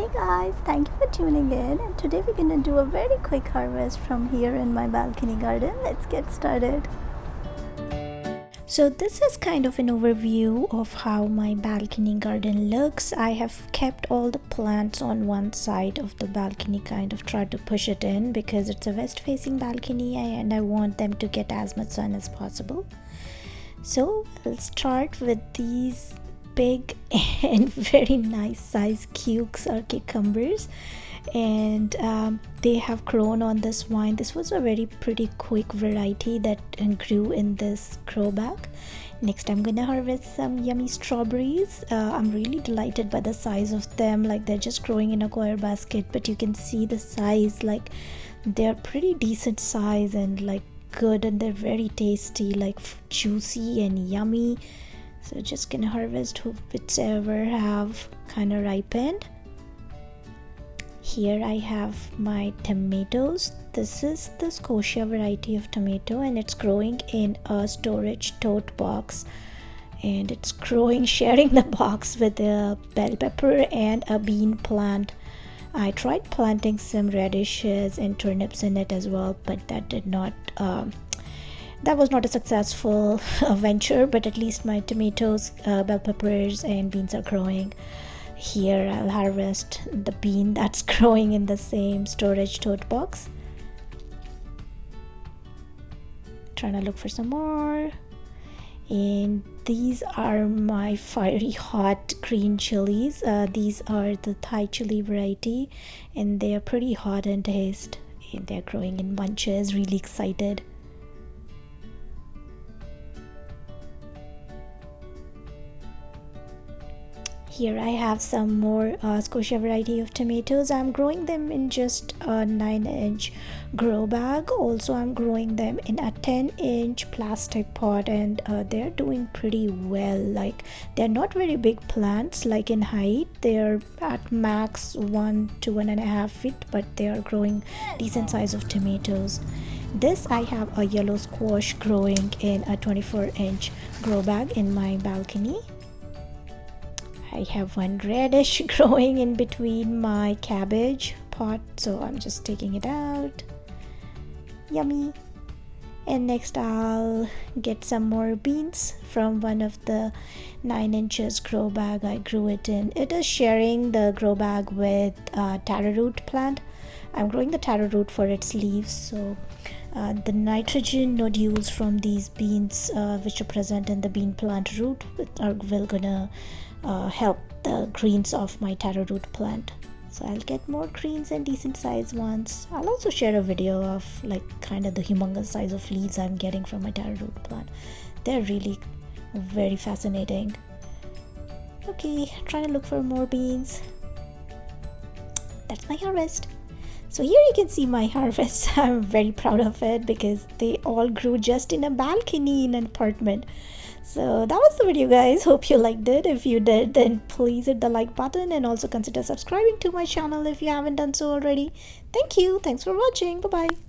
Hey guys, thank you for tuning in, and today we're gonna do a very quick harvest from here in my balcony garden. Let's get started. So this is kind of an overview of how my balcony garden looks. I have kept all the plants on one side of the balcony, kind of tried to push it in because it's a west facing balcony and I want them to get as much sun as possible. So I'll start with these big and very nice size cucumbers, and they have grown on this vine. This was a very pretty quick variety that grew in this grow bag. Next I'm gonna harvest some yummy strawberries. I'm really delighted by the size of them, like they're just growing in a coir basket, but you can see the size, like they're pretty decent size and like good, and they're very tasty, like juicy and yummy. So just gonna harvest whichever have kind of ripened. Here I have my tomatoes. This is the Scotia variety of tomato and it's growing in a storage tote box, and it's growing sharing the box with a bell pepper and a bean plant. I tried planting some radishes and turnips in it as well, but that was not a successful venture, but at least my tomatoes, bell peppers and beans are growing. Here I'll harvest the bean that's growing in the same storage tote box. Trying to look for some more. And these are my fiery hot green chilies. These are the Thai chili variety and they are pretty hot in taste, and they're growing in bunches. Really excited. Here I have some more Scotia variety of tomatoes. I'm growing them in just a 9-inch grow bag. Also I'm growing them in a 10-inch plastic pot, and they're doing pretty well. Like they're not very big plants like in height. They're at max 1 to 1.5 feet, but they are growing decent size of tomatoes. This I have a yellow squash growing in a 24-inch grow bag in my balcony. I have one radish growing in between my cabbage pot, so I'm just taking it out. Yummy. And next I'll get some more beans from one of the 9 inches grow bag I grew it in. It is sharing the grow bag with a taro root plant. I'm growing the taro root for its leaves, so the nitrogen nodules from these beans which are present in the bean plant root will gonna help the greens of my taro root plant. So I'll get more greens and decent size ones. I'll also share a video of like kind of the humongous size of leaves I'm getting from my taro root plant. They're really very fascinating. Okay, trying to look for more beans. That's my harvest. So here you can see my harvest. I'm very proud of it because they all grew just in a balcony in an apartment. So that was the video, guys. Hope you liked it. If you did, then please hit the like button and also consider subscribing to my channel if you haven't done so already. Thank you. Thanks for watching. Bye bye.